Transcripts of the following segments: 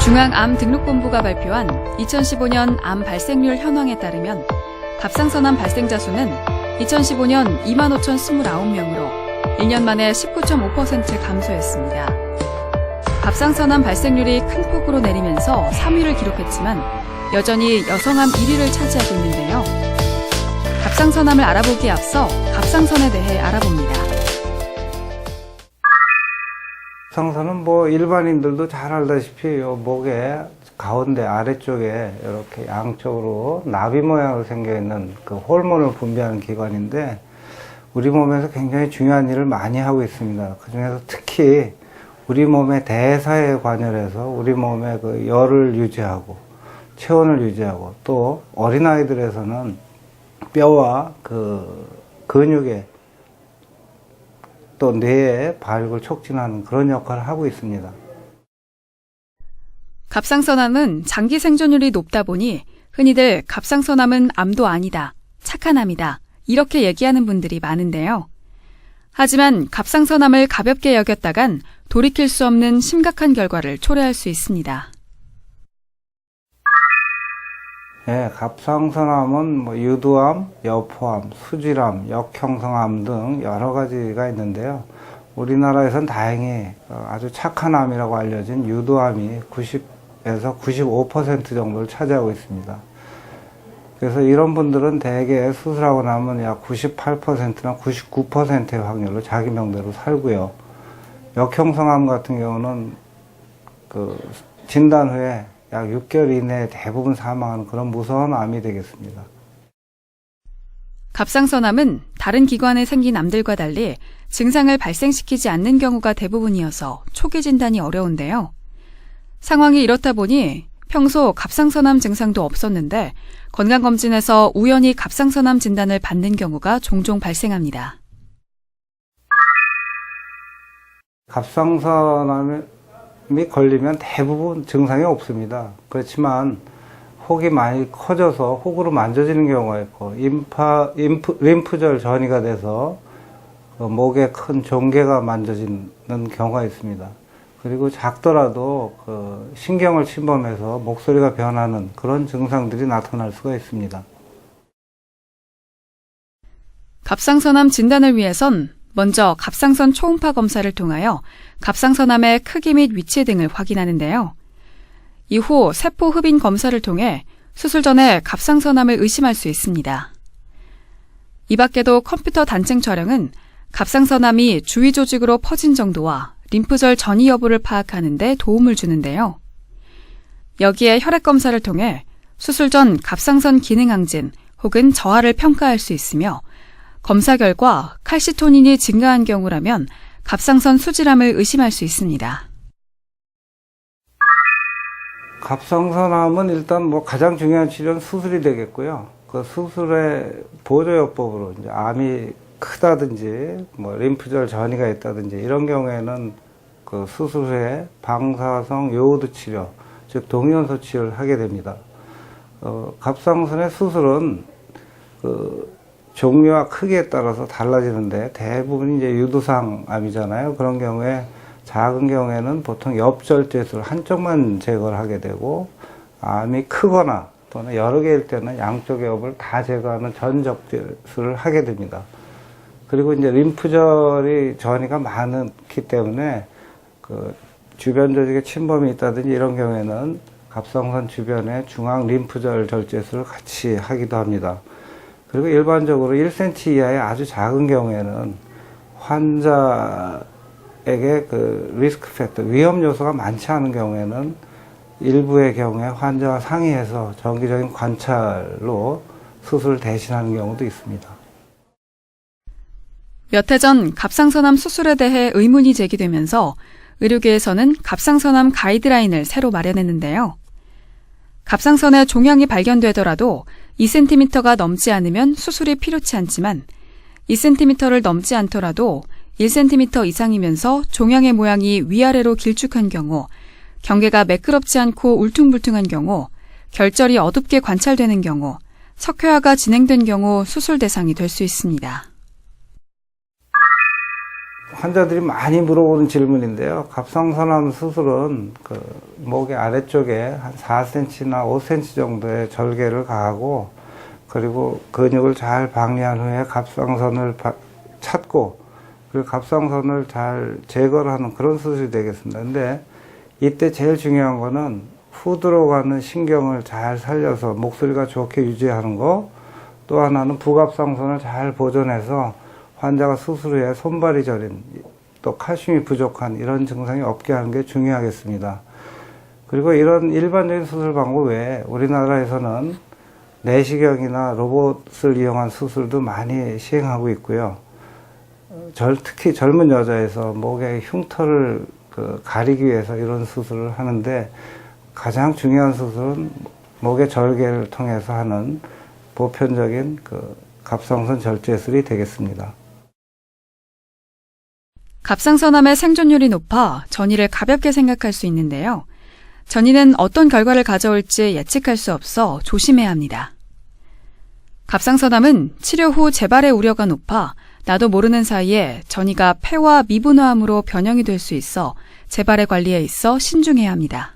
중앙암등록본부가 발표한 2015년 암 발생률 현황에 따르면 갑상선암 발생자 수는 2015년 25,029명으로 1년 만에 19.5% 감소했습니다. 갑상선암 발생률이 큰 폭으로 내리면서 3위를 기록했지만 여전히 여성암 1위를 차지하고 있는데요. 갑상선암을 알아보기에 앞서 갑상선에 대해 알아봅니다. 갑상선은 일반인들도 잘 알다시피 목의 가운데 아래쪽에 이렇게 양쪽으로 나비 모양으로 생겨 있는 그 호르몬을 분비하는 기관인데 우리 몸에서 굉장히 중요한 일을 많이 하고 있습니다. 그 중에서 특히 우리 몸의 대사에 관여해서 우리 몸의 그 열을 유지하고 체온을 유지하고 또 어린아이들에서는 뼈와 그 근육에 또 뇌의 발육을 촉진하는 그런 역할을 하고 있습니다. 갑상선암은 장기 생존율이 높다 보니 흔히들 갑상선암은 암도 아니다, 착한 암이다 이렇게 얘기하는 분들이 많은데요. 하지만 갑상선암을 가볍게 여겼다간 돌이킬 수 없는 심각한 결과를 초래할 수 있습니다. 네, 갑상선암은 유두암, 여포암, 수질암, 역형성암 등 여러 가지가 있는데요. 우리나라에선 다행히 아주 착한 암이라고 알려진 유두암이 90에서 95% 정도를 차지하고 있습니다. 그래서 이런 분들은 대개 수술하고 나면 약 98%나 99%의 확률로 자기 명대로 살고요. 역형성암 같은 경우는 그 진단 후에 약 6개월 이내에 대부분 사망하는 그런 무서운 암이 되겠습니다. 갑상선암은 다른 기관에 생긴 암들과 달리 증상을 발생시키지 않는 경우가 대부분이어서 초기 진단이 어려운데요. 상황이 이렇다 보니 평소 갑상선암 증상도 없었는데 건강검진에서 우연히 갑상선암 진단을 받는 경우가 종종 발생합니다. 갑상선암이 걸리면 대부분 증상이 없습니다. 그렇지만 혹이 많이 커져서 혹으로 만져지는 경우가 있고 림프절 전이가 돼서 목에 큰 종괴가 만져지는 경우가 있습니다. 그리고 작더라도 신경을 침범해서 목소리가 변하는 그런 증상들이 나타날 수가 있습니다. 갑상선암 진단을 위해선 먼저 갑상선 초음파 검사를 통하여 갑상선암의 크기 및 위치 등을 확인하는데요. 이후 세포 흡인 검사를 통해 수술 전에 갑상선암을 의심할 수 있습니다. 이 밖에도 컴퓨터 단층 촬영은 갑상선암이 주위 조직으로 퍼진 정도와 림프절 전이 여부를 파악하는 데 도움을 주는데요. 여기에 혈액 검사를 통해 수술 전 갑상선 기능 항진 혹은 저하를 평가할 수 있으며 검사 결과 칼시토닌이 증가한 경우라면 갑상선 수질암을 의심할 수 있습니다. 갑상선암은 일단 가장 중요한 치료는 수술이 되겠고요. 그 수술의 보조요법으로 이제 암이 크다든지 림프절 전이가 있다든지 이런 경우에는 그 수술 후에 방사성 요오드 치료, 즉 동위원소 치료를 하게 됩니다. 갑상선의 수술은 종류와 크기에 따라서 달라지는데 대부분 이제 유두상 암이잖아요. 그런 경우에 작은 경우에는 보통 옆절제술 한쪽만 제거를 하게 되고 암이 크거나 또는 여러 개일 때는 양쪽의 옆을 다 제거하는 전적제술을 하게 됩니다. 그리고 이제 림프절이 전이가 많기 때문에 주변 조직에 침범이 있다든지 이런 경우에는 갑상선 주변에 중앙 림프절 절제술을 같이 하기도 합니다. 그리고 일반적으로 1cm 이하의 아주 작은 경우에는 환자에게 리스크 팩터, 위험 요소가 많지 않은 경우에는 일부의 경우에 환자와 상의해서 정기적인 관찰로 수술을 대신하는 경우도 있습니다. 몇 해 전 갑상선암 수술에 대해 의문이 제기되면서 의료계에서는 갑상선암 가이드라인을 새로 마련했는데요. 갑상선에 종양이 발견되더라도 2cm가 넘지 않으면 수술이 필요치 않지만 2cm를 넘지 않더라도 1cm 이상이면서 종양의 모양이 위아래로 길쭉한 경우, 경계가 매끄럽지 않고 울퉁불퉁한 경우, 결절이 어둡게 관찰되는 경우, 석회화가 진행된 경우 수술 대상이 될 수 있습니다. 환자들이 많이 물어보는 질문인데요. 갑상선암 수술은 그 목의 아래쪽에 한 4cm나 5cm 정도의 절개를 가하고 그리고 근육을 잘 박리한 후에 갑상선을 찾고 그리고 갑상선을 잘 제거를 하는 그런 수술이 되겠습니다. 근데 이때 제일 중요한 거는 후 들어가는 신경을 잘 살려서 목소리가 좋게 유지하는 거, 또 하나는 부갑상선을 잘 보존해서 환자가 수술 후에 손발이 저린 또 칼슘이 부족한 이런 증상이 없게 하는 게 중요하겠습니다. 그리고 이런 일반적인 수술 방법 외에 우리나라에서는 내시경이나 로봇을 이용한 수술도 많이 시행하고 있고요. 특히 젊은 여자에서 목의 흉터를 가리기 위해서 이런 수술을 하는데 가장 중요한 수술은 목의 절개를 통해서 하는 보편적인 갑상선 절제술이 되겠습니다. 갑상선암의 생존율이 높아 전이를 가볍게 생각할 수 있는데요. 전이는 어떤 결과를 가져올지 예측할 수 없어 조심해야 합니다. 갑상선암은 치료 후 재발의 우려가 높아 나도 모르는 사이에 전이가 폐와 미분화암으로 변형이 될 수 있어 재발의 관리에 있어 신중해야 합니다.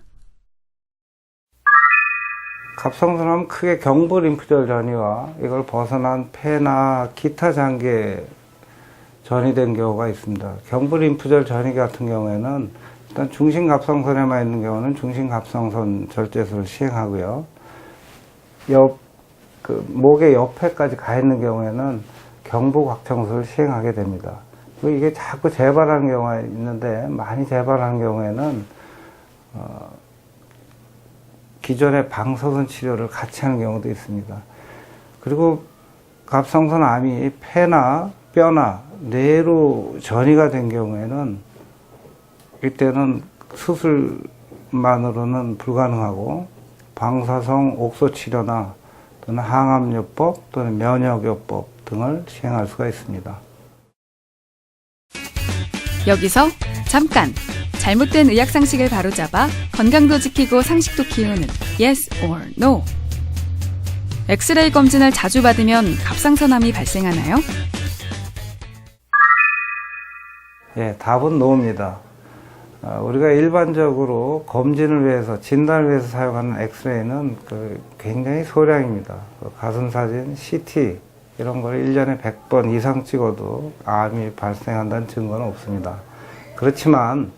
갑상선암은 크게 경부 림프절 전이와 이걸 벗어난 폐나 기타 장기에 전이된 경우가 있습니다. 경부 림프절 전이 같은 경우에는 일단 중심 갑상선에만 있는 경우는 중심 갑상선 절제술을 시행하고요. 목의 옆에까지 가 있는 경우에는 경부 곽청술을 시행하게 됩니다. 그리고 이게 자꾸 재발하는 경우가 있는데 많이 재발하는 경우에는 기존의 방사선 치료를 같이 하는 경우도 있습니다. 그리고 갑상선 암이 폐나 뼈나 뇌로 전이가 된 경우에는 이때는 수술만으로는 불가능하고 방사성 옥소 치료나 또는 항암요법 또는 면역요법 등을 시행할 수가 있습니다. 여기서 잠깐! 잘못된 의학상식을 바로잡아 건강도 지키고 상식도 키우는 Yes or No. 엑스레이 검진을 자주 받으면 갑상선암이 발생하나요? 예, 답은 No입니다. 우리가 일반적으로 검진을 위해서, 진단을 위해서 사용하는 엑스레이는 굉장히 소량입니다. 가슴사진, CT 이런 걸 1년에 100번 이상 찍어도 암이 발생한다는 증거는 없습니다. 그렇지만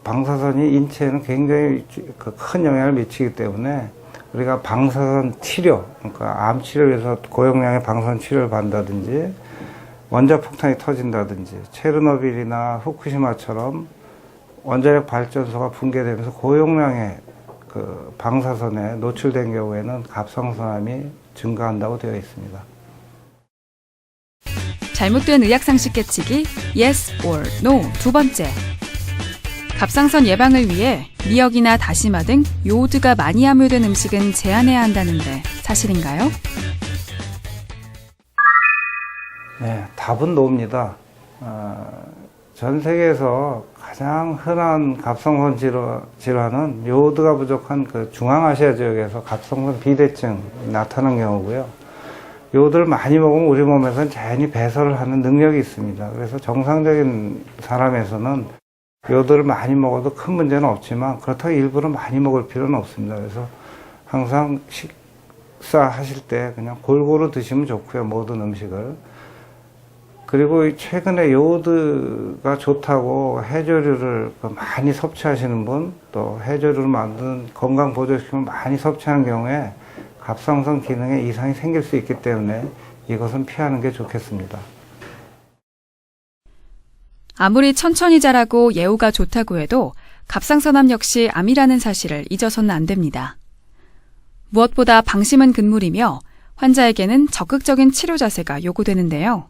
방사선이 인체에는 굉장히 큰 영향을 미치기 때문에 우리가 방사선 치료, 그러니까 암 치료를 위해서 고용량의 방사선 치료를 받는다든지 원자폭탄이 터진다든지 체르노빌이나 후쿠시마처럼 원자력 발전소가 붕괴되면서 고용량의 방사선에 노출된 경우에는 갑상선암이 증가한다고 되어 있습니다. 잘못된 의학상식 깨치기 Yes or No. 두 번째. 갑상선 예방을 위해 미역이나 다시마 등 요오드가 많이 함유된 음식은 제한해야 한다는데 사실인가요? 네, 답은 No입니다. 전 세계에서 가장 흔한 갑상선 질환은 요오드가 부족한 중앙아시아 지역에서 갑상선 비대증이 나타나는 경우고요. 요오드를 많이 먹으면 우리 몸에서는 자연히 배설을 하는 능력이 있습니다. 그래서 정상적인 사람에서는 요오드를 많이 먹어도 큰 문제는 없지만 그렇다고 일부러 많이 먹을 필요는 없습니다. 그래서 항상 식사하실 때 그냥 골고루 드시면 좋고요. 모든 음식을. 그리고 최근에 요오드가 좋다고 해조류를 많이 섭취하시는 분, 또 해조류를 만든 건강 보조식품을 많이 섭취하는 경우에 갑상선 기능에 이상이 생길 수 있기 때문에 이것은 피하는 게 좋겠습니다. 아무리 천천히 자라고 예후가 좋다고 해도 갑상선암 역시 암이라는 사실을 잊어서는 안 됩니다. 무엇보다 방심은 금물이며 환자에게는 적극적인 치료 자세가 요구되는데요.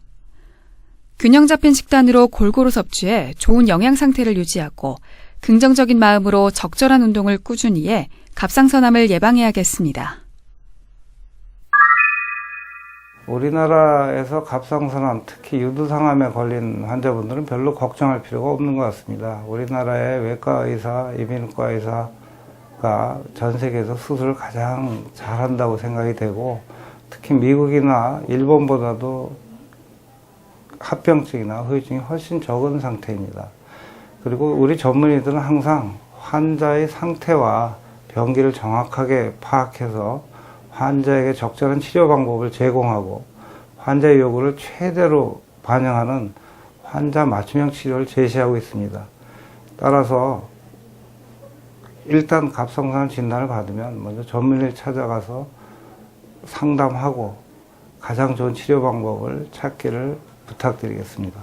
균형 잡힌 식단으로 골고루 섭취해 좋은 영양 상태를 유지하고 긍정적인 마음으로 적절한 운동을 꾸준히 해 갑상선암을 예방해야겠습니다. 우리나라에서 갑상선암, 특히 유두상암에 걸린 환자분들은 별로 걱정할 필요가 없는 것 같습니다. 우리나라의 외과 의사, 이비인후과 의사가 전 세계에서 수술을 가장 잘한다고 생각이 되고 특히 미국이나 일본보다도 합병증이나 후유증이 훨씬 적은 상태입니다. 그리고 우리 전문의들은 항상 환자의 상태와 병기를 정확하게 파악해서 환자에게 적절한 치료 방법을 제공하고 환자의 요구를 최대로 반영하는 환자 맞춤형 치료를 제시하고 있습니다. 따라서 일단 갑상선 진단을 받으면 먼저 전문의를 찾아가서 상담하고 가장 좋은 치료 방법을 찾기를 부탁드리겠습니다.